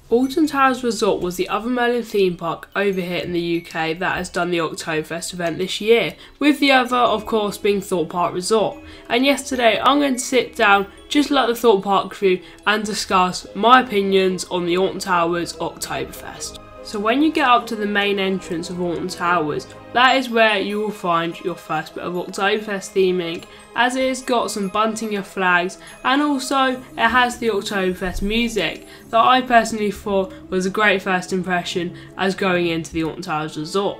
Alton Towers Resort was the other Merlin theme park over here in the UK that has done the Oktoberfest event this year, with the other of course being Thorpe Park Resort. And yesterday I'm going to sit down just like the Thorpe Park crew and discuss my opinions on the Alton Towers Oktoberfest. So when you get up to the main entrance of Alton Towers, that is where you will find your first bit of Oktoberfest theming, as it has got some bunting of flags and also it has the Oktoberfest music that I personally thought was a great first impression as going into the Alton Towers Resort.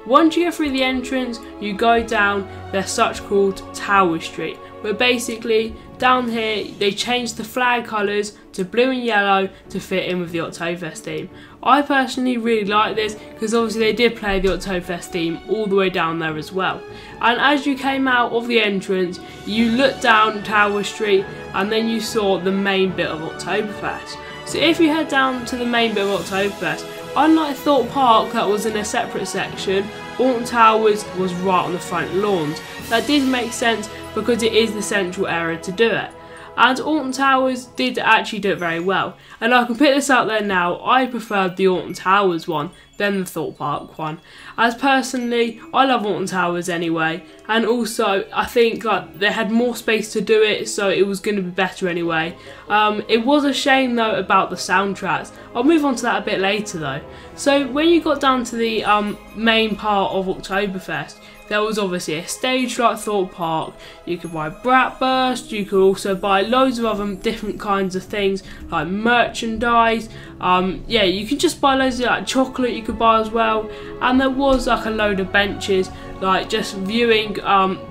Once you get through the entrance, you go down their such called Tower Street, where basically down here they changed the flag colours to blue and yellow to fit in with the Oktoberfest theme. I personally really like this because obviously they did play the Oktoberfest theme all the way down there as well. And as you came out of the entrance, you looked down Tower Street and then you saw the main bit of Oktoberfest. So if you head down to the main bit of Oktoberfest, unlike Thorpe Park that was in a separate section, Alton Towers was right on the front lawns. That did make sense because it is the central area to do it. And Alton Towers did actually do it very well. And I can put this out there now, I preferred the Alton Towers one than the Thorpe Park one. As personally, I love Alton Towers anyway, and also I think like they had more space to do it, so it was going to be better anyway. It was a shame though about the soundtracks. I'll move on to that a bit later though. So when you got down to the main part of Oktoberfest, there was obviously a stage like Thorpe Park. You could buy Bratwurst, you could also buy loads of other different kinds of things like merchandise. Yeah, you could just buy loads of like chocolate you could buy as well. And there was like a load of benches like just viewing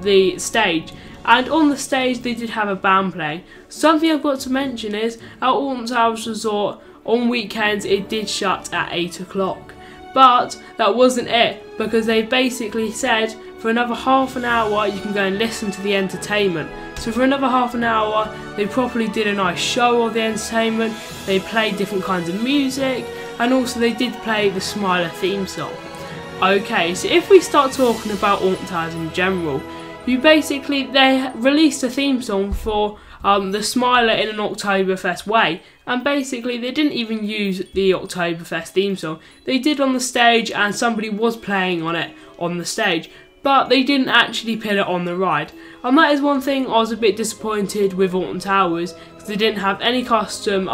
the stage. And on the stage they did have a band playing. Something I've got to mention is at Alton Towers Resort on weekends it did shut at 8 o'clock. But that wasn't it, because they basically said for another half an hour you can go and listen to the entertainment. So for another half an hour they properly did a nice show of the entertainment, they played different kinds of music, and also they did play the Smiler theme song. Okay, so if we start talking about Alton Towers in general, they released a theme song for the Smiler in an Oktoberfest way, and basically they didn't even use the Oktoberfest theme song. They did on the stage and somebody was playing on it on the stage, but they didn't actually put it on the ride. And that is one thing I was a bit disappointed with Alton Towers, because they didn't have any custom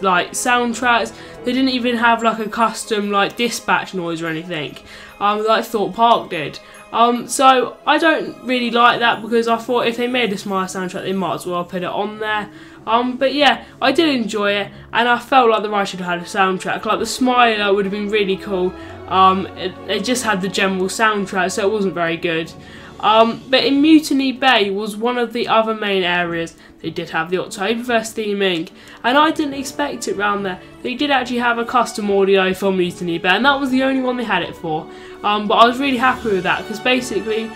like soundtracks. They didn't even have like a custom like dispatch noise or anything like Thorpe Park did. So I don't really like that, because I thought if they made a Smile soundtrack they might as well put it on there. But yeah, I did enjoy it, and I felt like the ride should have had a soundtrack. Like the Smiler would have been really cool. It just had the general soundtrack, so it wasn't very good. But in Mutiny Bay was one of the other main areas. They did have the Oktoberfest theming, and I didn't expect it round there. They did actually have a custom audio for Mutiny Bay, and that was the only one they had it for. But I was really happy with that, because basically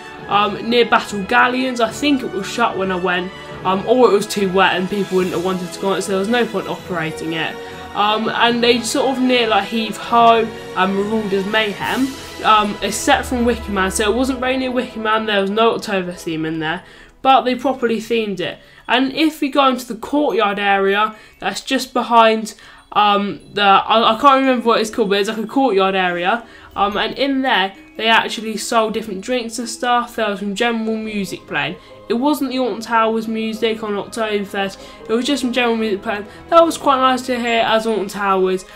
near Battle Galleons, I think it was shut when I went, or it was too wet and people wouldn't have wanted to go on it, so there was no point operating it. And they sort of near like Heave Ho and Marauder's Mayhem. It's set from Wicker Man, so it wasn't very near Wicker Man, there was no Oktoberfest theme in there, but they properly themed it. And if we go into the courtyard area, that's just behind I can't remember what it's called, but it's like a courtyard area, and in there they actually sold different drinks and stuff. There was some general music playing. It wasn't the Alton Towers music on Oktoberfest, it was just some general music playing. That was quite nice to hear, as Alton Towers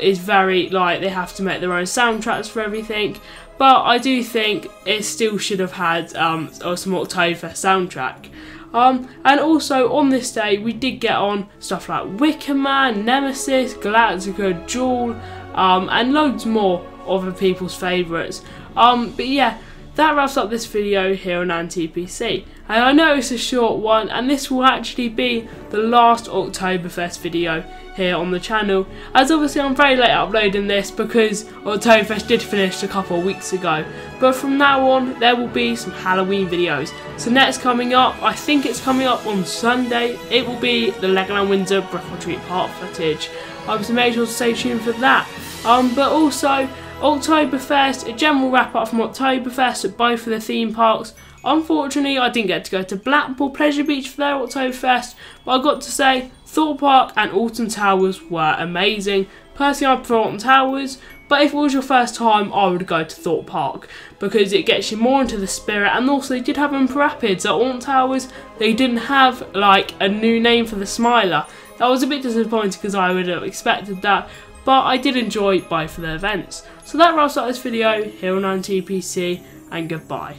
is very, like, they have to make their own soundtracks for everything. But I do think it still should have had some Oktoberfest soundtrack. And also on this day we did get on stuff like Wicker Man, Nemesis, Galactica, Jewel, and loads more of the people's favourites. But yeah, that wraps up this video here on AnTPC. And I know it's a short one, and this will actually be the last Oktoberfest video here on the channel, as obviously I'm very late uploading this because Oktoberfest did finish a couple of weeks ago. But from now on there will be some Halloween videos. So next coming up, I think it's coming up on Sunday, it will be the Legoland Windsor Brick or Treat Park footage. So make sure to stay tuned for that. But also Oktoberfest, a general wrap up from Oktoberfest at both of the theme parks. Unfortunately I didn't get to go to Blackpool Pleasure Beach for their Oktoberfest, but I got to say Thorpe Park and Alton Towers were amazing. Personally, I prefer Alton Towers, but if it was your first time, I would go to Thorpe Park because it gets you more into the spirit. And also, they did have Imp Rapids at Alton Towers. They didn't have like a new name for the Smiler. That was a bit disappointing because I would have expected that, but I did enjoy both of the events. So that wraps up this video here on TPC, and goodbye.